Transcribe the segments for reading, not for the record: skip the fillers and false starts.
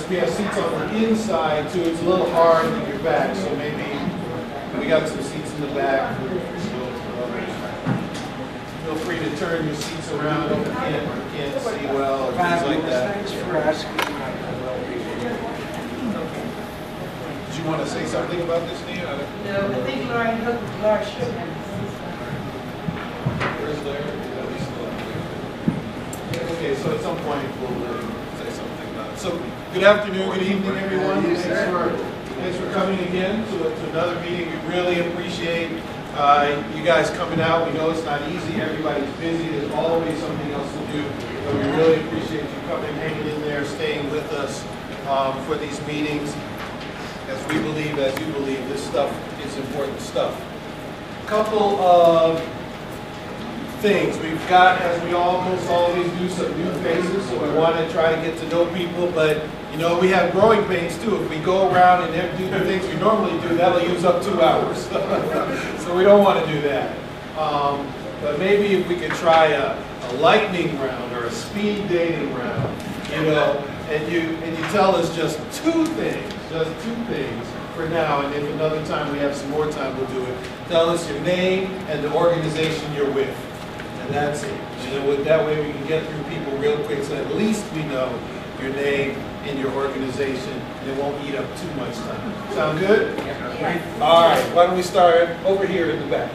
Since we have seats on the inside too, it's a little hard in your back, so maybe we got some seats in the back. Feel free to turn your seats around if you can't see well or things like that. Thanks for asking. Did you want to say something about this, Nia? No, I think Laura should have. Where's Larry? Yeah, he's still up there. Okay, so at some point we'll say something about it. So good afternoon, good evening, everyone. Thanks for coming again to another meeting. We really appreciate you guys coming out. We know it's not easy. Everybody's busy. There's always something else to do. But we really appreciate you coming, hanging in there, staying with us for these meetings. As we believe, as you believe, this stuff is important stuff. A couple of things. We've got, as we almost always do, some new faces, so we want to try to get to know people, but you know, we have growing pains too. If we go around and do the things we normally do, that'll use up 2 hours. So we don't want to do that. But maybe if we could try a lightning round or a speed dating round, you know, and you tell us just two things for now, and if another time we have some more time, we'll do it. Tell us your name and the organization you're with, and that's it. And that way we can get through people real quick, so at least we know your name and your organization, and it won't eat up too much time. Sound good? Yeah. All right. Why don't we start over here in the back?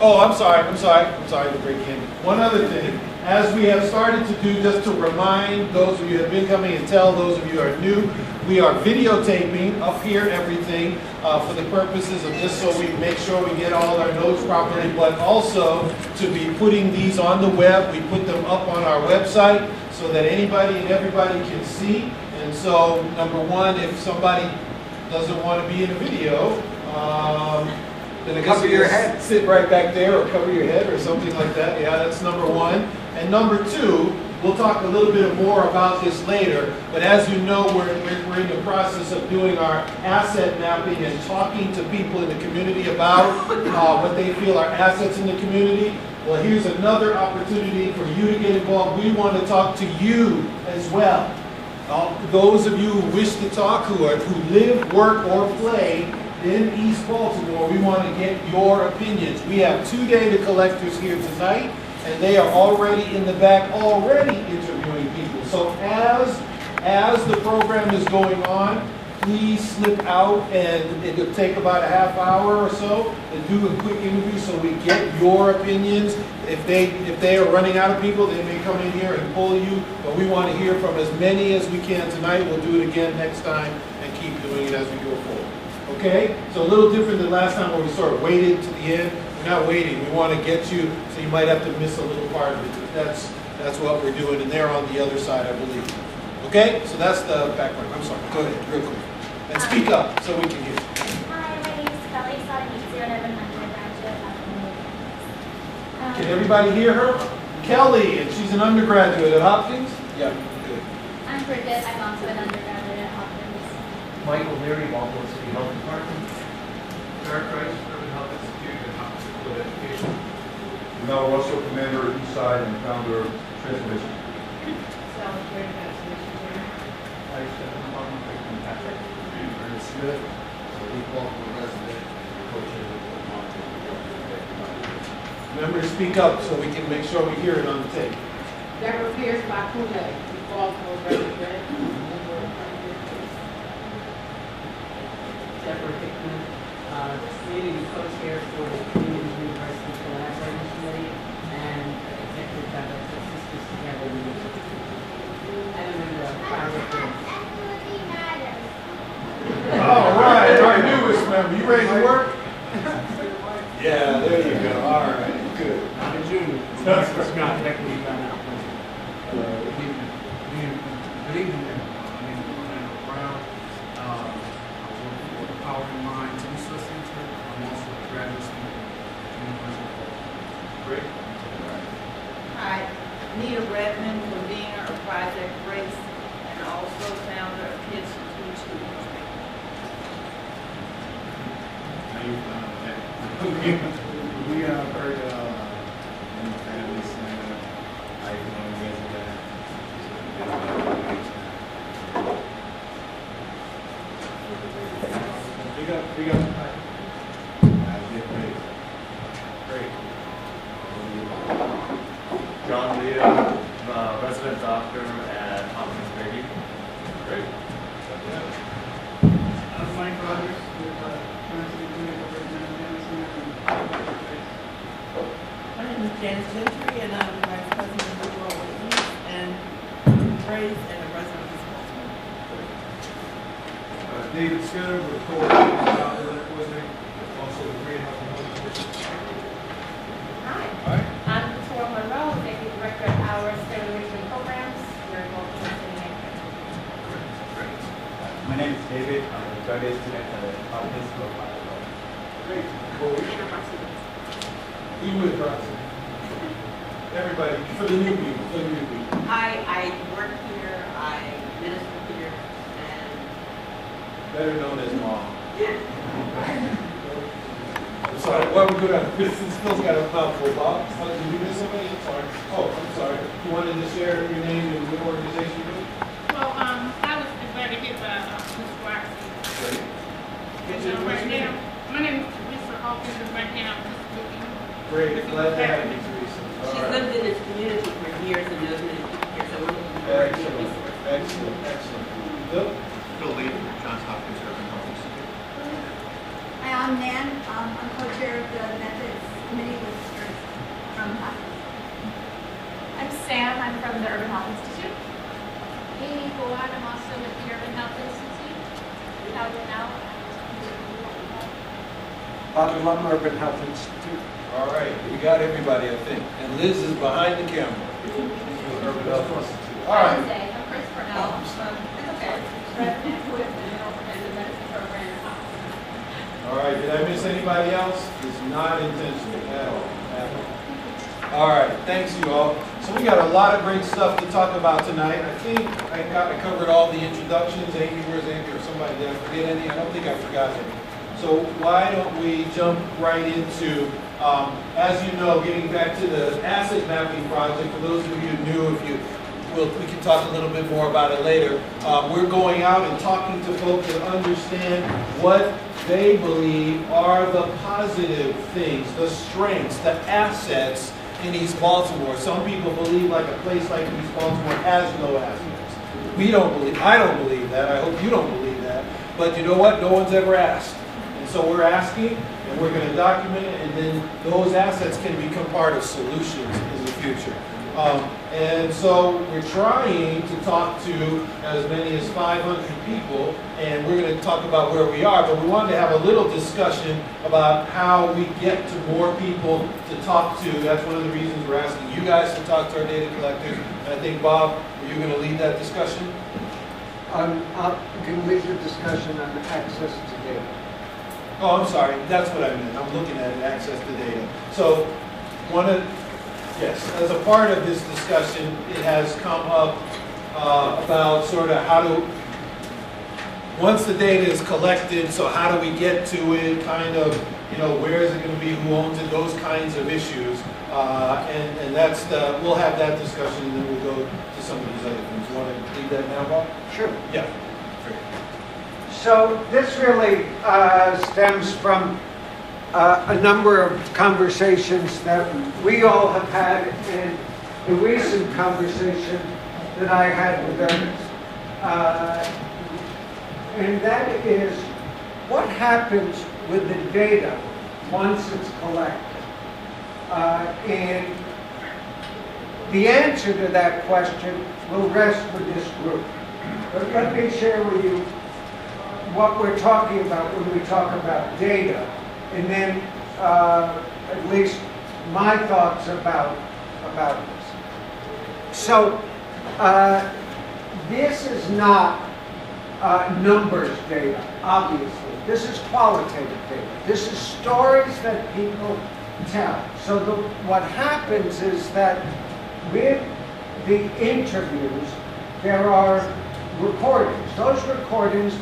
Oh, I'm sorry to break in. One other thing, as we have started to do, just to remind those of you who have been coming and tell those of you who are new, we are videotaping up here everything for the purposes of just so we make sure we get all our notes properly, but also to be putting these on the web. We put them up on our website so that anybody and everybody can see. And so, number one, if somebody doesn't want to be in a video, then I guess cover your head. Sit right back there or cover your head or something like that. Yeah, that's number one. And number two, we'll talk a little bit more about this later, but as you know, we're in the process of doing our asset mapping and talking to people in the community about what they feel are assets in the community. Well, here's another opportunity for you to get involved. We want to talk to you as well. Those of you who wish to talk, who live, work, or play in East Baltimore, we want to get your opinions. We have 2 data collectors here tonight, and they are already in the back, already interviewing people. So as the program is going on, please slip out, and it'll take about a half hour or so and do a quick interview so we get your opinions. If they are running out of people, they may come in here and pull you, but we want to hear from as many as we can tonight. We'll do it again next time and keep doing it as we go forward. Okay? So a little different than last time where we sort of waited to the end. We're not waiting. We want to get you, so you might have to miss a little part of it. That's what we're doing, and they're on the other side, I believe. Okay? So that's the background. I'm sorry. Go ahead, real quick. And speak up so we can hear. Hi, my name is Kelly Sadanizio, and I'm an undergraduate at Can everybody hear her? Kelly, and she's an undergraduate at Hopkins? Yeah, good. I'm Bridget. I'm also an undergraduate at Hopkins. Michael Leary, Baltimore City Health Department. Eric Rice, Urban Health Institute and Hopkins School of Education. Mel Russell, Commander of Eastside and founder of Transformation. Sally Perry, vaccination center. Patrick. Ernest Smith, East Baltimore resident, coaching Remember to speak up so we can make sure we hear it on the tape. Deborah Pierce, Bakule, East Baltimore resident. Deborah Hickman, community co-chair for the Community University Collaborating Committee and executive director of Sisters Together Initiative. And I'm in the private group. All right, our newest member. You ready to work? Yeah, there you go. All right, good. I'm a junior. It's not technically done out. Good evening, everyone. My name is Orlando Brown. I work for the Power and Mind Resource Center. I'm also a graduate student at the University of Baltimore. Great. Hi, Nita Redmond, convener of Project Grace, and also founder of Kids Who Teach Who Inspire. We have heard in the family center, I know resident, We got. Great. John Leo, resident doctor at Hopkins Baby. Great. Mike Rogers with Transit Clinical Representative. My name is Janice Gentry, and I'm the Vice President of Rural Youth and Race and a resident of Baltimore. David Skinner with coordinating coordinating, also the Green Health and Home Commission. Hi, All right. I'm Victoria Monroe, Executive Director of our State Enrichment Programs. We're in Baltimore City. My name is David. I'm a graduate student at the Hopkins School of Art. Great. We would, Bronson. Everybody, for the new people, for the new people. I work here, I minister here, and Better known as mom. I'm sorry, what we good at? Business Phil's got a mouthful, Bob. Did you miss somebody? I'm sorry. Oh, I'm sorry. You wanted to share your name and what organization you're with? Well, I was invited here by Ms. Waxy. Great. Right now, my name is Teresa Hawkins, and right now I'm just looking. Great, glad to have you, Teresa. All she's right. lived in this community for years and knows many people here, so we're looking forward to Excellent, resources. excellent, excellent. Bill? Phil Lee, Johns Hopkins Urban Health Institute. Hi, I'm Nan. I'm co-chair of the Methods Committee with from Hopkins. I'm Sam, I'm from the Urban Health Institute. Amy Ford, I'm also with the Urban Health Institute. Howard now. Bobby Lum, Urban Health Institute. All right, we got everybody, I think. And Liz is behind the camera. Urban Health Institute. All right. I'm Chris Cornell. It's okay. Resident with the Health and the Medicine Program at Hopkins. All right, did I miss anybody else? It's not intentional at all. At all. All right, thanks you all. So we got a lot of great stuff to talk about tonight. I think I covered all the introductions. Amy, where's Amy? Or somebody, did I forget any? I don't think I forgot any. So why don't we jump right into, as you know, getting back to the asset mapping project. For those of you new, we can talk a little bit more about it later. We're going out and talking to folks that understand what they believe are the positive things, the strengths, the assets in East Baltimore. Some people believe like a place like East Baltimore has no assets. We don't believe, I don't believe that. I hope you don't believe that. But you know what? No one's ever asked. And so we're asking, and we're going to document it, and then those assets can become part of solutions in the future. And so we're trying to talk to as many as 500 people, and we're going to talk about where we are, but we wanted to have a little discussion about how we get to more people to talk to. That's one of the reasons we're asking you guys to talk to our data collectors. And I think, Bob, are you going to lead that discussion? I'm going to lead the discussion on access to data. Oh, I'm sorry. That's what I meant. I'm looking at it, access to data. So yes, as a part of this discussion, it has come up about sort of how to, once the data is collected, so how do we get to it, kind of, you know, where is it going to be, who owns it, those kinds of issues. And that's we'll have that discussion, and then we'll go to some of these other things. You want to leave that now, Bob? Sure. Yeah. Great. So this really stems from a number of conversations that we all have had, and the recent conversation that I had with them, and that is what happens with the data once it's collected. And the answer to that question will rest with this group. But let me share with you what we're talking about when we talk about data, and then at least my thoughts about this. So this is not numbers data, obviously. This is qualitative data. This is stories that people tell. So what happens is that with the interviews, there are recordings. Those recordings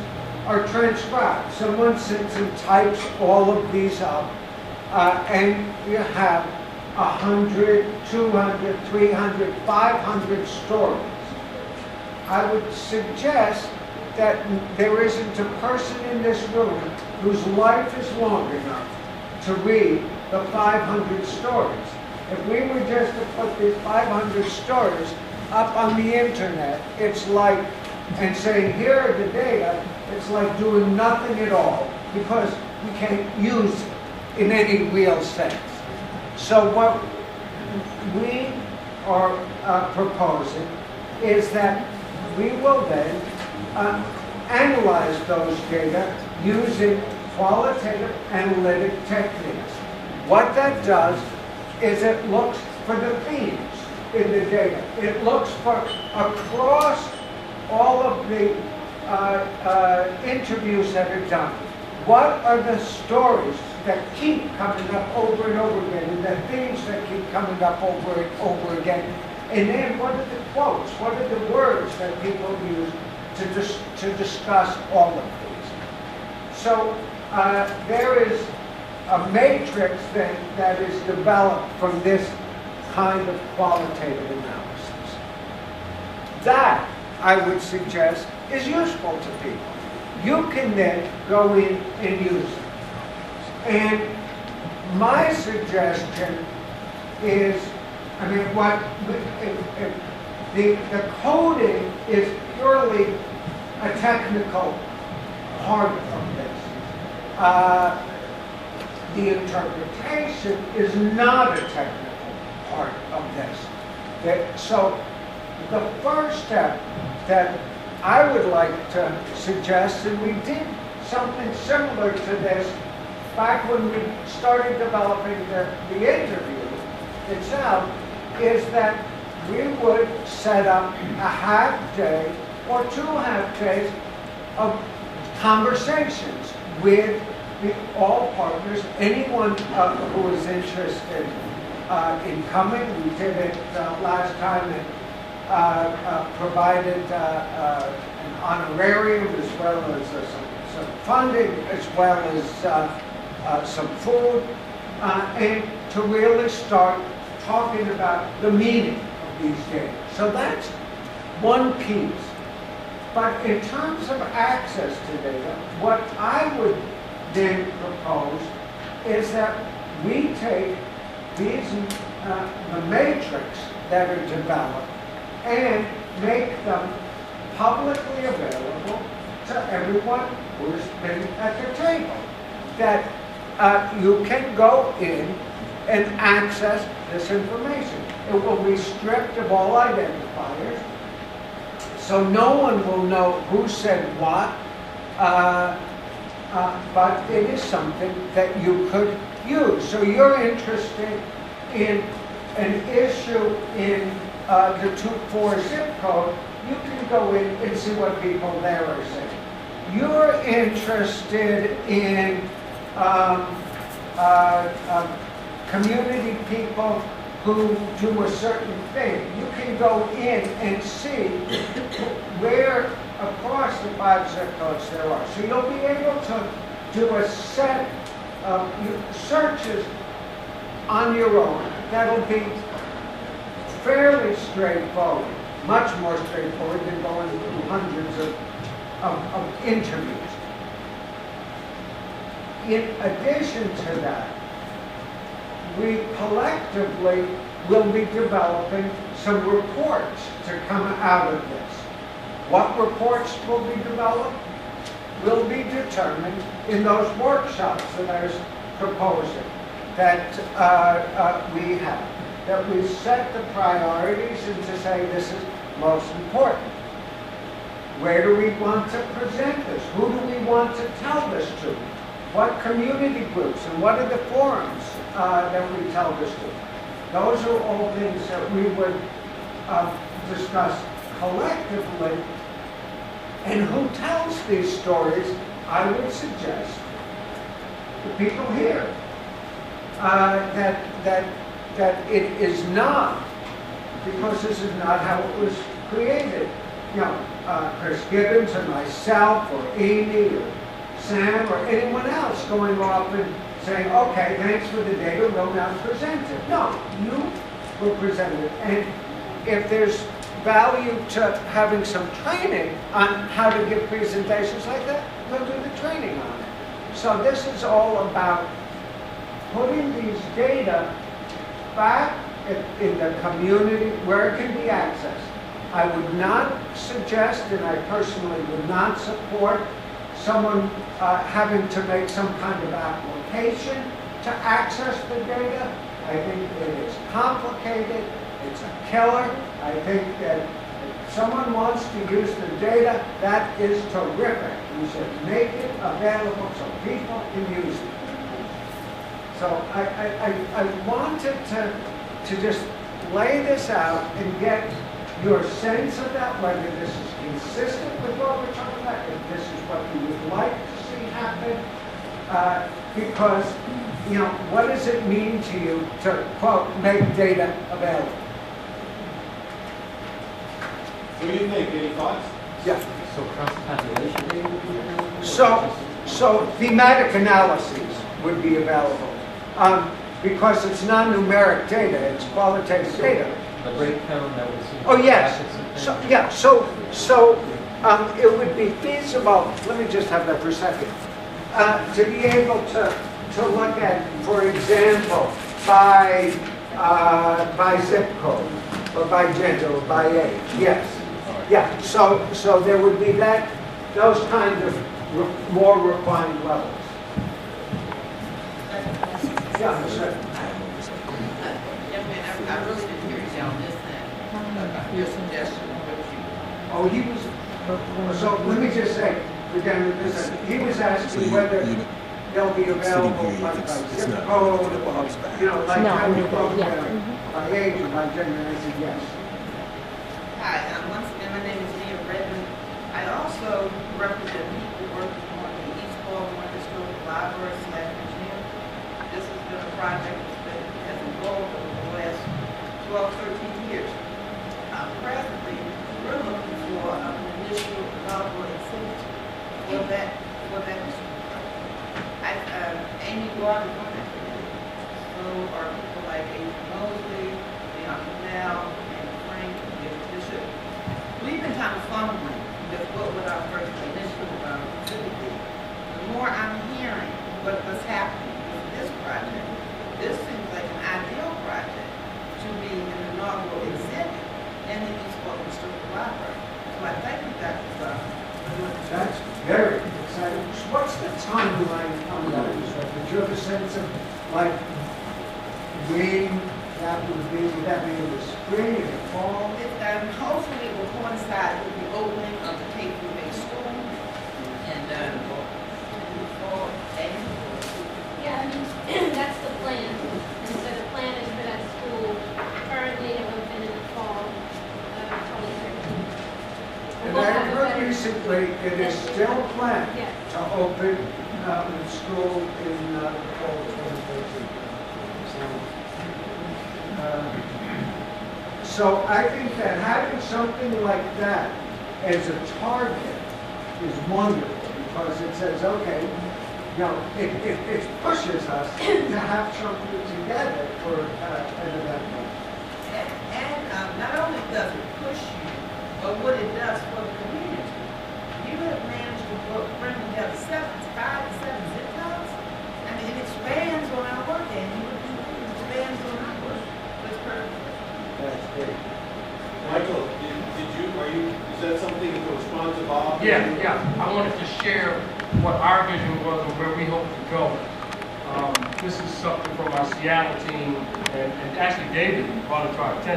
are transcribed. Someone sits and types all of these up, and you have 100, 200, 300, 500 stories. I would suggest that there isn't a person in this room whose life is long enough to read the 500 stories. If we were just to put these 500 stories up on the internet, it's like, and saying, here are the data, it's like doing nothing at all, because we can't use it in any real sense. So what we are proposing is that we will then analyze those data using qualitative analytic techniques. What that does is it looks for the themes in the data. It looks for across all of the interviews that are done. What are the stories that keep coming up over and over again, and the themes that keep coming up over and over again? And then what are the quotes? What are the words that people use to discuss all of these? So there is a matrix that is developed from this kind of qualitative analysis. That, I would suggest, is useful to people. You can then go in and use it. And my suggestion is, I mean, the coding is purely a technical part of this. The interpretation is not a technical part of this. So the first step that I would like to suggest, and we did something similar to this back when we started developing the interview itself, is that we would set up a half day or 2 half days of conversations with all partners, anyone who is interested in coming. We did it last time and provided an honorarium as well as some funding, as well as some food, and to really start talking about the meaning of these data. So that's one piece. But in terms of access to data, what I would then propose is that we take these, the matrix that are developed, and make them publicly available to everyone who's been at the table. That you can go in and access this information. It will be stripped of all identifiers, so no one will know who said what, but it is something that you could use. So you're interested in an issue in the 24 zip code, you can go in and see what people there are saying. You're interested in community people who do a certain thing. You can go in and see where across the 5 zip codes there are. So you'll be able to do a set of searches on your own. That'll be fairly straightforward, much more straightforward than going through hundreds of interviews. In addition to that, we collectively will be developing some reports to come out of this. What reports will be developed will be determined in those workshops that I was proposing that we have. That we set the priorities and to say this is most important. Where do we want to present this? Who do we want to tell this to? What community groups and what are the forums that we tell this to? Those are all things that we would discuss collectively. And who tells these stories, I would suggest, the people here. That it is not, because this is not how it was created. You know, Chris Gibbons or myself or Amy or Sam or anyone else going off and saying, okay, thanks for the data, we'll now present it. No, you will present it. And if there's value to having some training on how to give presentations like that, we'll do the training on it. So this is all about putting these data back in the community where it can be accessed. I would not suggest, and I personally would not support, someone having to make some kind of application to access the data. I think it is complicated, it's a killer. I think that if someone wants to use the data, that is terrific. We should make it available so people can use it. So I wanted to just lay this out and get your sense of that, whether this is consistent with what we're talking about, if this is what you would like to see happen. Because, you know, what does it mean to you to, quote, make data available? What do you think? Any thoughts? Yeah. So cross-population data would be available? So thematic analyses would be available. Because it's non-numeric data, it's qualitative data. The breakdown that would see. Oh, yes. So, yeah, so it would be feasible, let me just have that for a second, to be able to look at, for example, by zip code, or by gender, or by age, yes. Yeah, so there would be those kind of more refined levels. Yeah, Ms. Redmond. I really didn't hear you on this thing. Your suggestion, Oh, he was, so let me just say, again, he was asking whether they'll be available by zip code, or, you know, like how we program by age or by gender, and I said yes. Hi, once again, my name is Leah Redmond. I also represent people working on the East Baltimore Historical Library / Museum. This has been a project that has evolved over the last 12, 13 years. Presently, we're looking for an initial developer incentive for that history project. Amy Gordon on that committee. So are people like Amy Mosley, Leon Canal, and Frank, and Bishop. We've been kind of fumbling with what would our first initial exhibit be. The more I'm hearing what's happening with this project, this seems like an ideal project to be an inaugural exhibit in the East Baltimore Historical Library. So I thank you, Dr. Starr, for doing this. That's very exciting. What's the timeline on that? Do you have a sense of, like, when that would be in the spring, in the fall? Hopefully it will coincide with the opening of the K-8 school and fall. Yeah, I mean, that's the plan. And so the plan is for that school currently to open in the fall of 2013. And I heard recently it is still planned Yeah. to open the school in the fall of 2013. So I think that having something like that as a target is wonderful, because it says, okay, you know, it pushes us to have something together for an event. And not only does it push you, but what it does for the community. You have managed to bring together 5 to 7 zip codes. I mean, it expands on our work, and it expands on our work. That's perfect. That's great. Michael, is that something to respond to Bob? Yeah. I wanted to share what our vision was and where we hope to go. This is something from our Seattle team, and actually David brought it to our attention.